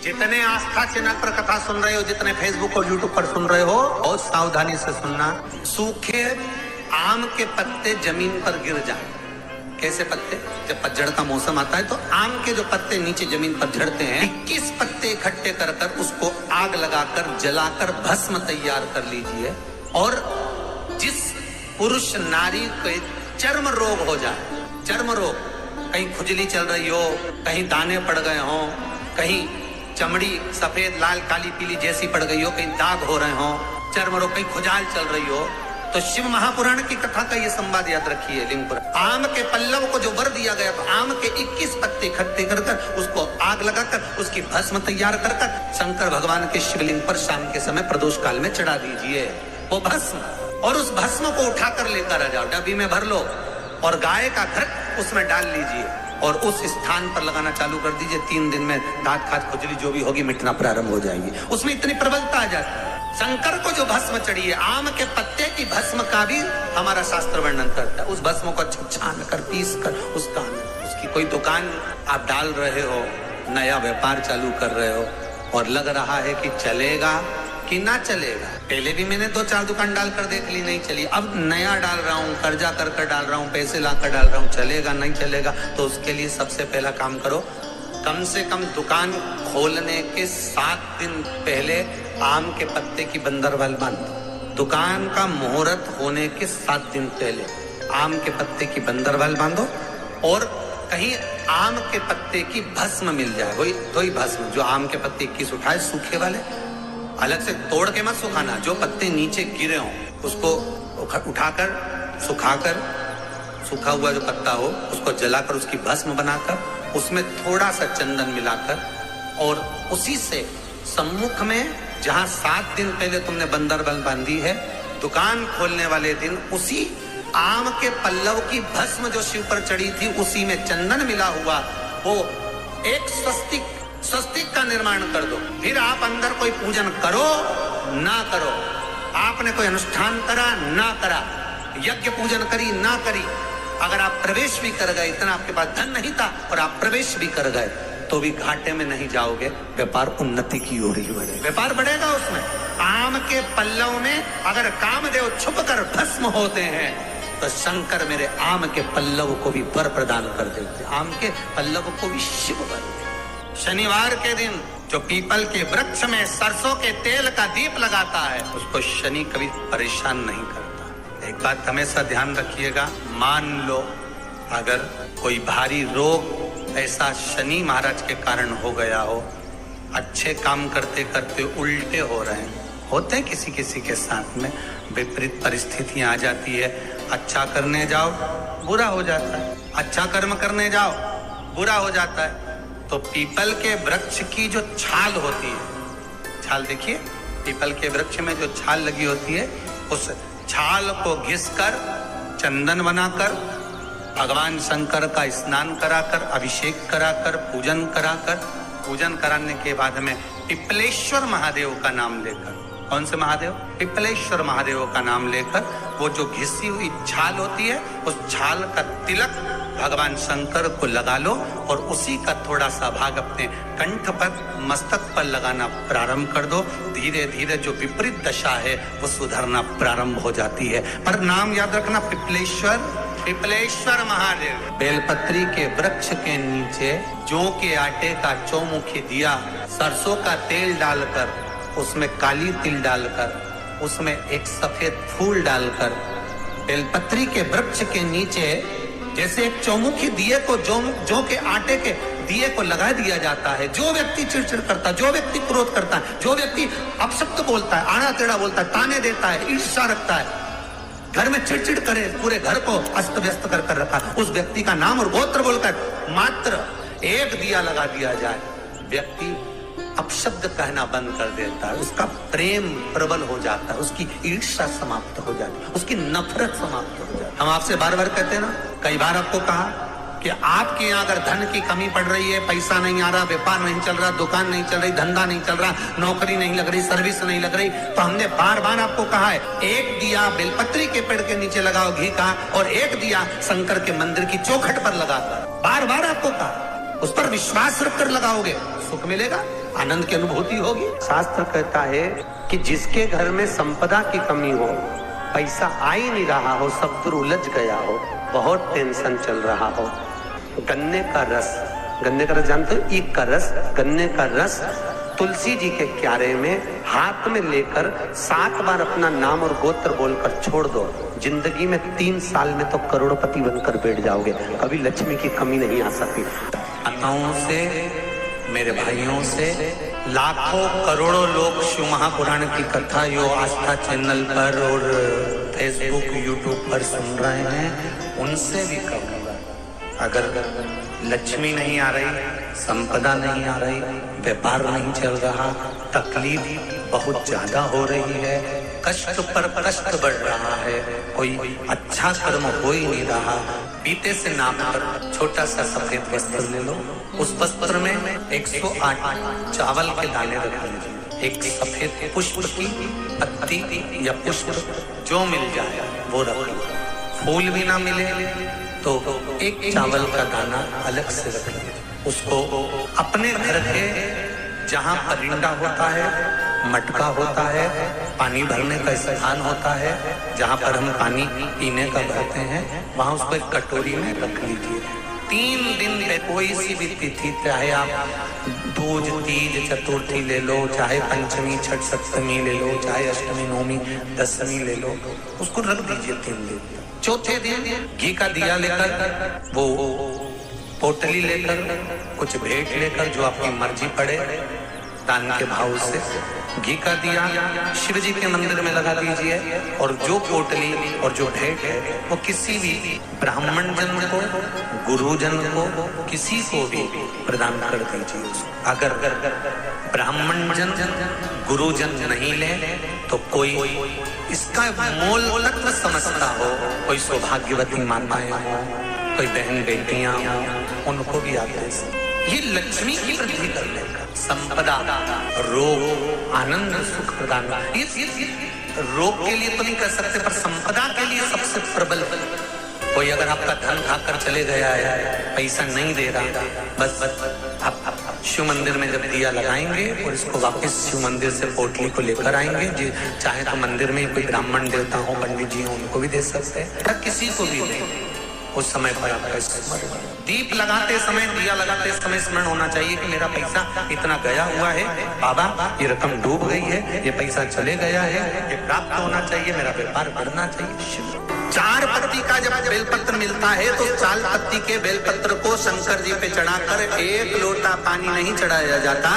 जितने आस्था चैनल पर कथा सुन रहे हो, जितने फेसबुक और यूट्यूब पर सुन रहे हो, बहुत सावधानी से सुनना। सूखे आम के पत्ते जमीन पर गिर जाए। कैसे पत्ते? जब पतझड़ का मौसम आता है तो आम के जो पत्ते नीचे जमीन पर झड़ते हैं, 21 पत्ते इकट्ठे कर कर उसको आग लगाकर जलाकर भस्म तैयार कर लीजिए। और जिस पुरुष नारी को चर्म रोग हो जाए, चर्म रोग, कहीं खुजली चल रही हो, कहीं दाने पड़ गए हो, कहीं चमड़ी सफेद लाल काली पीली जैसी पड़ गई हो, कहीं दाग हो रहे हो, चर्म रोग, कहीं खुजाल चल रही हो, तो शिव महापुराण की कथा का ये संवाद याद रखिए। लिंगपुर आम के पल्लव को जो वर दिया गया, तो आम के 21 पत्ते इकट्ठे कर कर उसको आग लगाकर उसकी भस्म तैयार कर कर शंकर भगवान के शिवलिंग पर शाम के समय प्रदोष काल में चढ़ा दीजिए वो भस्म। और उस भस्म को उठाकर लेकर आ जाओ, डब्बी में भर लो और गाय का घृत उसमें डाल लीजिए और उस स्थान पर लगाना चालू कर दीजिए। 3 दिन में दांत खाज खुजली जो भी होगी मिटना प्रारंभ हो जाएगी। उसमें इतनी प्रबलता आ जाती है। शंकर को जो भस्म चढ़ी है, आम के पत्ते की भस्म का भी हमारा शास्त्र वर्णन करता है। उस भस्म को छान कर पीस कर उसकी कोई दुकान आप डाल रहे हो, नया व्यापार चालू कर रहे हो और लग रहा है कि चलेगा कि ना चलेगा। पहले भी मैंने 2-4 दुकान डालकर देख ली, नहीं चली। अब नया डाल रहा हूँ, कर्जा कर कर डाल रहा हूँ, पैसे लाकर डाल रहा हूँ, चलेगा नहीं चलेगा। तो उसके लिए सबसे पहला काम करो, कम से कम दुकान खोलने के 7 दिन पहले आम के पत्ते की बंदरवाल बांधो। दुकान का मुहूर्त होने के 7 दिन पहले आम के पत्ते की बंदरवाल बांधो और कहीं आम के पत्ते की भस्म मिल जाए, वही भस्म जो आम के पत्ते 21 उठाए सूखे वाले, अलग से तोड़ के मत सुखाना। जो पत्ते नीचे गिरे हों उसको उठाकर सुखाकर, सूखा हुआ जो पत्ता हो उसको जलाकर उसकी भस्म बनाकर उसमें थोड़ा सा चंदन मिलाकर और उसी से सम्मुख में जहां 7 दिन पहले तुमने बंदरबल बांधी है, दुकान खोलने वाले दिन उसी आम के पल्लव की भस्म जो शिव पर चढ़ी थी उसी में चंदन मिला हुआ वो एक स्वस्तिक का निर्माण कर दो। फिर आप अंदर कोई पूजन करो ना करो, आपने कोई अनुष्ठान करा ना करा, यज्ञ पूजन करी ना करी, अगर आप प्रवेश भी कर गए, इतना आपके पास धन नहीं था और आप प्रवेश भी कर गए तो भी घाटे में नहीं जाओगे। व्यापार उन्नति की ओर ही बढ़ेगा, व्यापार बढ़ेगा। उसमें आम के पल्लव में अगर कामदेव छुप कर भस्म होते हैं तो शंकर मेरे आम के पल्लव को भी वर प्रदान कर देते, आम के पल्लव को भी शिव वर। शनिवार के दिन जो पीपल के वृक्ष में सरसों के तेल का दीप लगाता है उसको शनि कभी परेशान नहीं करता। एक बात हमेशा ध्यान रखिएगा, मान लो अगर कोई भारी रोग ऐसा शनि महाराज के कारण हो गया हो, अच्छे काम करते करते उल्टे हो रहे हैं, होते हैं किसी किसी के साथ में, विपरीत परिस्थितियां आ जाती है। अच्छा करने जाओ बुरा हो जाता है, अच्छा कर्म करने जाओ बुरा हो जाता है। तो पीपल के वृक्ष की जो छाल होती है, छाल देखिए, पीपल के वृक्ष में जो छाल लगी होती है, उस छाल को घिसकर चंदन बनाकर भगवान शंकर का स्नान कराकर, अभिषेक कराकर, पूजन कराने के बाद में पिपलेश्वर महादेव का नाम लेकर, कौन से महादेव? पिपलेश्वर महादेव का नाम लेकर वो जो घिसी हुई छाल होती है उस छाल का तिलक भगवान शंकर को लगा लो और उसी का थोड़ा सा भाग अपने कंठ पर, मस्तक पर लगाना प्रारंभ कर दो। धीरे धीरे जो विपरीत दशा है वो सुधरना प्रारंभ हो जाती है। पर नाम याद रखना, पिपलेश्वर महादेव। बेलपत्री के वृक्ष के नीचे जौ के आटे का चौमुखी दिया, सरसों का तेल डालकर, उसमें काली तिल डालकर, उसमें एक सफेद फूल डालकर, बेलपत्री के वृक्ष के नीचे जैसे एक चौमुखी दिए को जौ के आटे के दिए को लगा दिया जाता है। जो व्यक्ति चिड़चिड़ करता है, जो व्यक्ति क्रोध करता है, जो व्यक्ति अपशब्द बोलता है, आड़ा टेढ़ा बोलता है, ताने देता है, ईर्ष्या रखता है, घर में चिड़चिड़ करे, पूरे घर को अस्त व्यस्त कर रखा है, उस व्यक्ति का नाम और गोत्र बोलकर मात्र एक दिया लगा दिया जाए, व्यक्ति अपशब्द कहना बंद कर देता है, उसका प्रेम प्रबल हो जाता है, उसकी ईर्ष्या समाप्त हो जाती है, उसकी नफरत समाप्त हो जाती है। हम आपसे बार बार कहते हैं ना, कई बार आपको कहा कि आपके यहाँ अगर धन की कमी पड़ रही है, पैसा नहीं आ रहा, व्यापार नहीं चल रहा, दुकान नहीं चल रही, धंधा नहीं चल रहा, नौकरी नहीं लग रही, सर्विस नहीं लग रही, तो हमने बार बार आपको कहा है, एक दिया बेलपत्री के पेड़ के नीचे लगाओ घी का और एक दिया शंकर के मंदिर की चौखट पर लगाकर, बार बार आपको कहा, उस पर विश्वास रखकर लगाओगे सुख मिलेगा। आनंद की अनुभूति होगी। शास्त्र कहता है कि जिसके घर में संपदा की कमी हो, पैसा आ ही नहीं रहा हो, सब दूर उलझ गया हो, बहुत टेंशन चल रहा हो, गन्ने का रस जानते हो, ईख का रस, गन्ने का रस तुलसी जी के क्यारे में हाथ में लेकर 7 बार अपना नाम और गोत्र बोलकर छोड़ दो, जिंदगी में 3 साल में तो करोड़पति बनकर बैठ जाओगे, कभी लक्ष्मी की कमी नहीं आ सकती। माताओं से, मेरे भाइयों से, लाखों करोड़ों लोग शिव महापुराण की कथा यो आस्था चैनल पर और फेसबुक यूट्यूब पर सुन रहे हैं, उनसे भी कहूँगा, अगर लक्ष्मी नहीं आ रही, संपदा नहीं आ रही, व्यापार नहीं चल रहा, तकलीफ बहुत ज्यादा हो रही है, कष्ट पर कष्ट बढ़ रहा है, कोई अच्छा कर्म हो ही नहीं रहा, पीते से नाप कर छोटा सा सफेद वस्त्र ले लो, उस वस्त्र में 108 चावल के दाने रख लीजिए, एक सफेद पुष्प की पत्ती या पुष्प जो मिल जाए वो रख लो, फूल भी ना मिले तो एक चावल का दाना अलग से रख लीजिए, उसको अपने घर के जहाँ परिंदा होता है, मटका होता है, पानी भरने का स्थान होता है, जहाँ पर हम पानी पीने का भरते हैं, वहाँ उसको एक कटोरी में रख लीजिए। 3 दिन में कोई सी भी तिथि, चाहे आप दूज, तीज, चतुर्थी ले लो, चाहे पंचमी, छठ, सप्तमी ले लो, चाहे अष्टमी, नवमी, दशमी ले लो, उसको रख दीजिए 3 दिन। चौथे दिन घी का दिया लेकर, वो पोटली लेकर, कुछ भेंट लेकर, जो आपकी मर्जी पड़े, दान के भाव से घी का दिया शिव जी के मंदिर में लगा दीजिए, और जो पोटली और जो भेंट है वो किसी भी ब्राह्मण जन को, गुरुजन को, किसी को भी प्रदान कर दीजिए। अगर ब्राह्मण जन, गुरुजन नहीं ले तो कोई इसका मोल तत्व समझता हो, कोई सौभाग्यवती माताएं हो, कोई बहन बेटियां हो, उनको भी आप दे सकते। ये लक्ष्मी की वृद्धि करने का, संपदा, रोग, आनंद, सुख प्रदान, रोग के लिए तो नहीं कर सकते, पर संपदा के लिए सबसे प्रबल। कोई अगर आपका धन खाकर चले गया है, पैसा नहीं दे रहा, बस आप शिव मंदिर में जब दिया लगाएंगे और इसको वापस शिव मंदिर से पोटली को लेकर आएंगे, जी चाहे तो मंदिर में कोई ब्राह्मण देवता हो, पंडित जी हो, उनको भी दे सकते हैं, या किसी को भी दें। उस समय पर आपका स्मरण, दीप लगाते समय, दिया लगाते समय स्मरण होना चाहिए कि मेरा पैसा इतना गया हुआ है, बाबा ये रकम डूब गई है, ये पैसा चले गया है, ये प्राप्त होना चाहिए, मेरा व्यापार बढ़ना चाहिए। 4 पत्ती का जब बेलपत्र मिलता है तो 4 पत्ती के बेलपत्र को शंकर जी पे चढ़ाकर 1 लोटा पानी नहीं चढ़ाया जाता।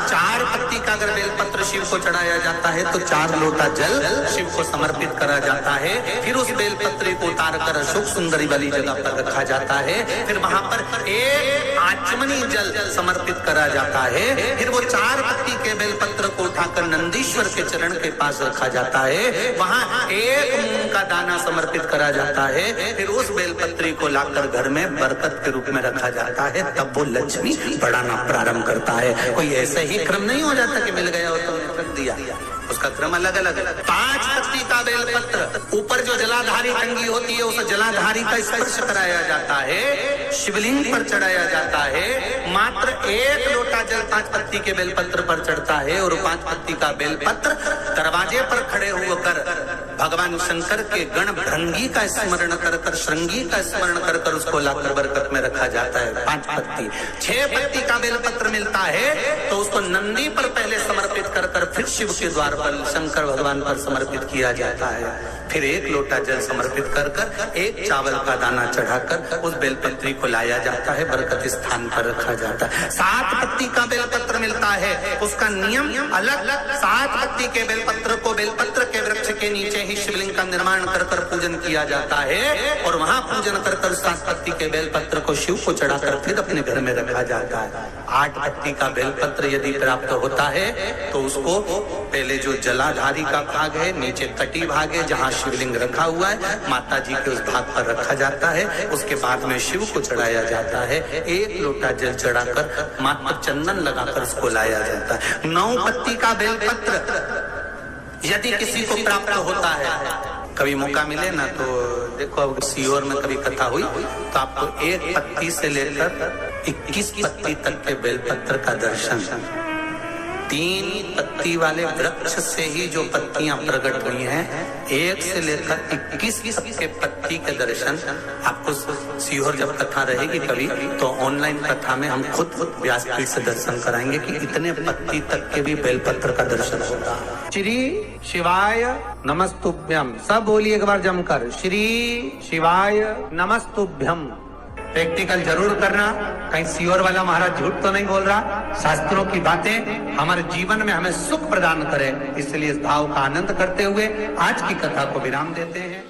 4 पत्ती का अगर बेलपत्र शिव को चढ़ाया जाता है तो 4 लोटा जल शिव को समर्पित करा जाता है। फिर उस बेलपत्र को उतार कर अशोक सुंदरी वाली जगह पर रखा जाता है। फिर वहां पर 1 आचमनी जल समर्पित करा जाता है। फिर वो 4 पत्ती के बेलपत्र को उठाकर नंदीश्वर के चरण के पास रखा जाता है। वहां 1 मूंग का दाना समर्पित करा जाता है। फिर उस बेलपत्री को लाकर घर में बरकत के रूप में रखा जाता है। तब वो लक्ष्मी बढ़ाना प्रारंभ करता है। कोई ऐसे ही क्रम नहीं हो जाता कि मिल गया और तुमने रख दिया, उसका क्रम अलग अलग है। 5 पत्ती का बेलपत्र, ऊपर जो जलाधारी टंगी होती है उस जलाधारी का स्पर्श कराया जाता है, शिवलिंग पर चढ़ाया जाता है। मात्र 1 लोटा जल 5 पत्ती के बेलपत्र पर चढ़ता है और 5 पत्ती का बेलपत्र दरवाजे पर खड़े होकर भगवान शंकर के गण भृंगी का स्मरण कर श्रृंगी का स्मरण कर उसको लाकर बरकत में रखा जाता है। 5 पत्ती। 6 पत्ती का बेलपत्र मिलता है तो उसको नंदी पर पहले समर्पित कर फिर शिव के द्वार पर शंकर भगवान पर समर्पित किया जाता है। फिर 1 लोटा जल समर्पित कर 1 चावल का दाना चढ़ाकर उस बेलपत्री को लाया जाता है, बरकत स्थान पर रखा जाता है। 7 पत्ती का बेलपत्र मिलता है, उसका नियम अलग। 7 पत्ती के बेलपत्र को बेलपत्र के वृक्ष के नीचे ही शिवलिंग का निर्माण कर पूजन किया जाता है और वहां पूजन कर 7 पत्ती के बेलपत्र को शिव को चढ़ाकर फिर अपने घर में रखा जाता है। 8 पत्ती का बेलपत्र यदि प्राप्त होता है तो उसको पहले जो जलाधारी का भाग है, नीचे तटी भाग है जहाँ शिवलिंग रखा हुआ है, माता जी के उस भाग पर रखा जाता है। उसके बाद में शिव को चढ़ाया जाता है। 1 लोटा जल चढ़ाकर मात्र चंदन लगाकर उसको लाया जाता है। 9 पत्ती का बेलपत्र यदि किसी को प्राप्त होता है, कभी मौका मिले ना तो देखो, अब सीहोर में कभी कथा हुई तो आपको 1 पत्ती से लेकर 21 पत्ती तक के बेलपत्र का दर्शन 3 पत्ती वाले वृक्ष से ही जो पत्तियां प्रकट हुई हैं, 1 से लेकर 21 तक के पत्ती के दर्शन आपको सीहोर जब कथा रहेगी कभी तो ऑनलाइन कथा में हम खुद व्यासपीठ से दर्शन कराएंगे कि इतने पत्ती तक के भी बेलपत्र का दर्शन होता है। श्री शिवाय नमस्तुभ्यम, सब बोलिए एक बार जमकर, श्री शिवाय नमस्तुभ्यम। प्रैक्टिकल जरूर करना, कहीं सीहोर वाला महाराज झूठ तो नहीं बोल रहा। शास्त्रों की बातें हमारे जीवन में हमें सुख प्रदान करे, इसलिए इस भाव का आनंद करते हुए आज की कथा को विराम देते हैं।